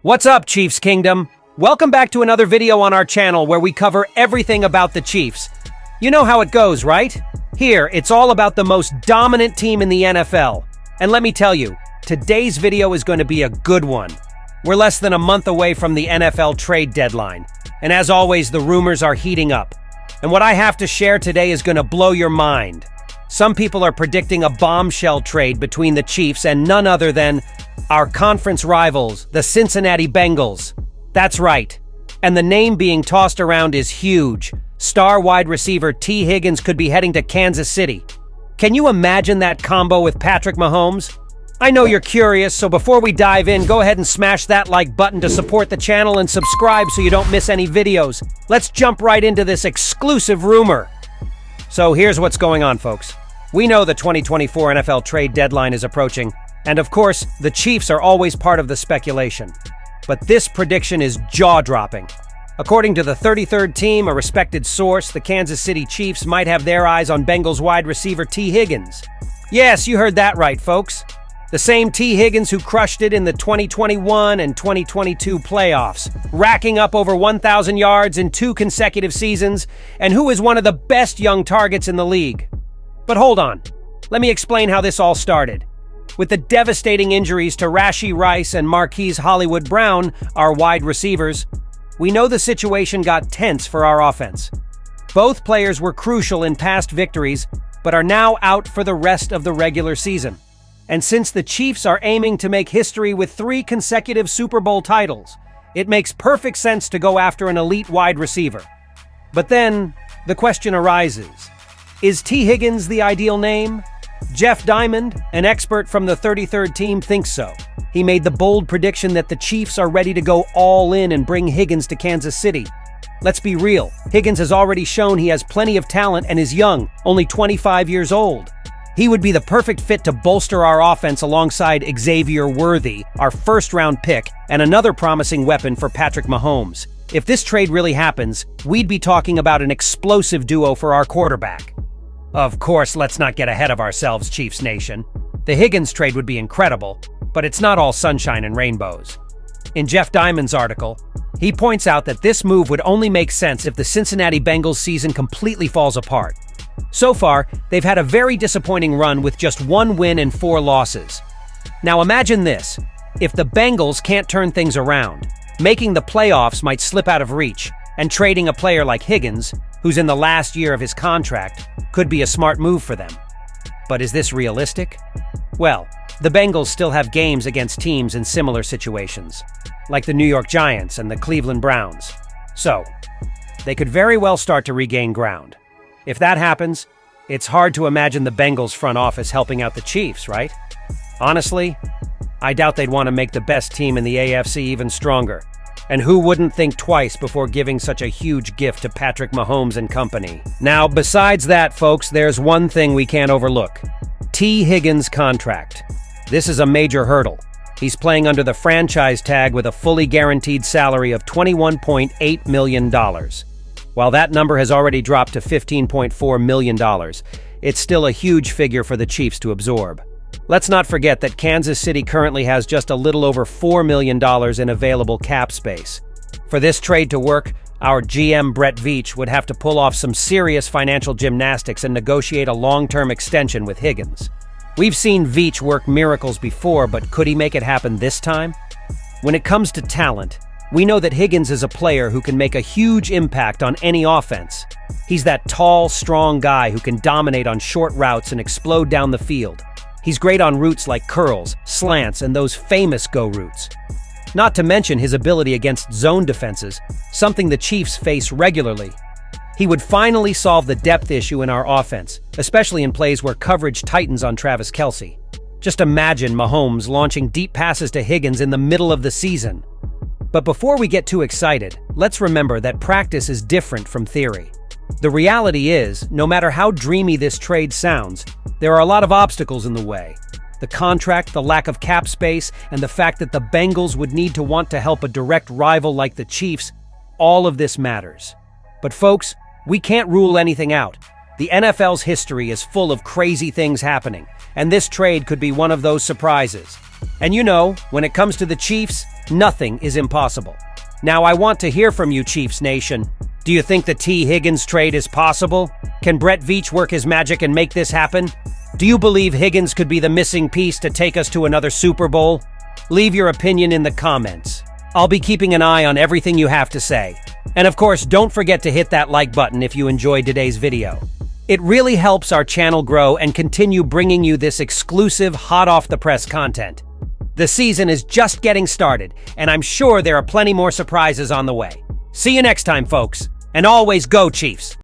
What's up, Chiefs Kingdom? Welcome back to another video on our channel where we cover everything about the Chiefs. You know how it goes, right? Here, it's all about the most dominant team in the NFL. And let me tell you, today's video is going to be a good one. We're less than a month away from the NFL trade deadline. And as always, the rumors are heating up. And what I have to share today is going to blow your mind. Some people are predicting a bombshell trade between the Chiefs and none other than our conference rivals, the Cincinnati Bengals. That's right. And the name being tossed around is huge. Star wide receiver T. Higgins could be heading to Kansas City. Can you imagine that combo with Patrick Mahomes? I know you're curious, so before we dive in, go ahead and smash that like button to support the channel and subscribe so you don't miss any videos. Let's jump right into this exclusive rumor. So here's what's going on, folks. We know the 2024 NFL trade deadline is approaching, and of course, the Chiefs are always part of the speculation. But this prediction is jaw-dropping. According to the 33rd team, a respected source, the Kansas City Chiefs might have their eyes on Bengals wide receiver T. Higgins. Yes, you heard that right, folks. The same T. Higgins who crushed it in the 2021 and 2022 playoffs, racking up over 1,000 yards in 2 consecutive seasons, and who is one of the best young targets in the league. But hold on. Let me explain how this all started. With the devastating injuries to Rashee Rice and Marquise Hollywood Brown, our wide receivers, we know the situation got tense for our offense. Both players were crucial in past victories, but are now out for the rest of the regular season. And since the Chiefs are aiming to make history with 3 consecutive Super Bowl titles, it makes perfect sense to go after an elite wide receiver. But then, the question arises, is T. Higgins the ideal name? Jeff Diamond, an expert from the 33rd team, thinks so. He made the bold prediction that the Chiefs are ready to go all in and bring Higgins to Kansas City. Let's be real, Higgins has already shown he has plenty of talent and is young, only 25 years old. He would be the perfect fit to bolster our offense alongside Xavier Worthy, our first-round pick, and another promising weapon for Patrick Mahomes. If this trade really happens, we'd be talking about an explosive duo for our quarterback. Of course, let's not get ahead of ourselves, Chiefs Nation. The Higgins trade would be incredible, but it's not all sunshine and rainbows. In Jeff Diamond's article, he points out that this move would only make sense if the Cincinnati Bengals season completely falls apart. So far, they've had a very disappointing run with just 1 win and 4 losses. Now imagine this. If the Bengals can't turn things around, making the playoffs might slip out of reach, and trading a player like Higgins, who's in the last year of his contract, could be a smart move for them. But is this realistic? Well, the Bengals still have games against teams in similar situations, like the New York Giants and the Cleveland Browns. So, they could very well start to regain ground. If that happens, it's hard to imagine the Bengals front office helping out the Chiefs, right? Honestly, I doubt they'd want to make the best team in the AFC even stronger. And who wouldn't think twice before giving such a huge gift to Patrick Mahomes and company? Now, besides that, folks, there's one thing we can't overlook. T. Higgins' contract. This is a major hurdle. He's playing under the franchise tag with a fully guaranteed salary of $21.8 million. While that number has already dropped to $15.4 million, it's still a huge figure for the Chiefs to absorb. Let's not forget that Kansas City currently has just a little over $4 million in available cap space. For this trade to work, our GM Brett Veach would have to pull off some serious financial gymnastics and negotiate a long-term extension with Higgins. We've seen Veach work miracles before, but could he make it happen this time? When it comes to talent, we know that Higgins is a player who can make a huge impact on any offense. He's that tall, strong guy who can dominate on short routes and explode down the field. He's great on routes like curls, slants, and those famous go routes. Not to mention his ability against zone defenses, something the Chiefs face regularly. He would finally solve the depth issue in our offense, especially in plays where coverage tightens on Travis Kelce. Just imagine Mahomes launching deep passes to Higgins in the middle of the season. But before we get too excited, let's remember that practice is different from theory. The reality is, no matter how dreamy this trade sounds, there are a lot of obstacles in the way. The contract, the lack of cap space, and the fact that the Bengals would need to want to help a direct rival like the Chiefs, all of this matters. But folks, we can't rule anything out. The NFL's history is full of crazy things happening, and this trade could be one of those surprises. And you know, when it comes to the Chiefs, Nothing is impossible. Now I want to hear from you, Chiefs Nation. Do you think the Higgins trade is possible? Can Brett Veach work his magic and make this happen? Do you believe Higgins could be the missing piece to take us to another Super Bowl? Leave your opinion in the comments. I'll be keeping an eye on everything you have to say. And of course, don't forget to hit that like button if you enjoyed today's video. It really helps our channel grow and continue bringing you this exclusive, hot-off-the-press content. The season is just getting started, and I'm sure there are plenty more surprises on the way. See you next time, folks. And always go, Chiefs!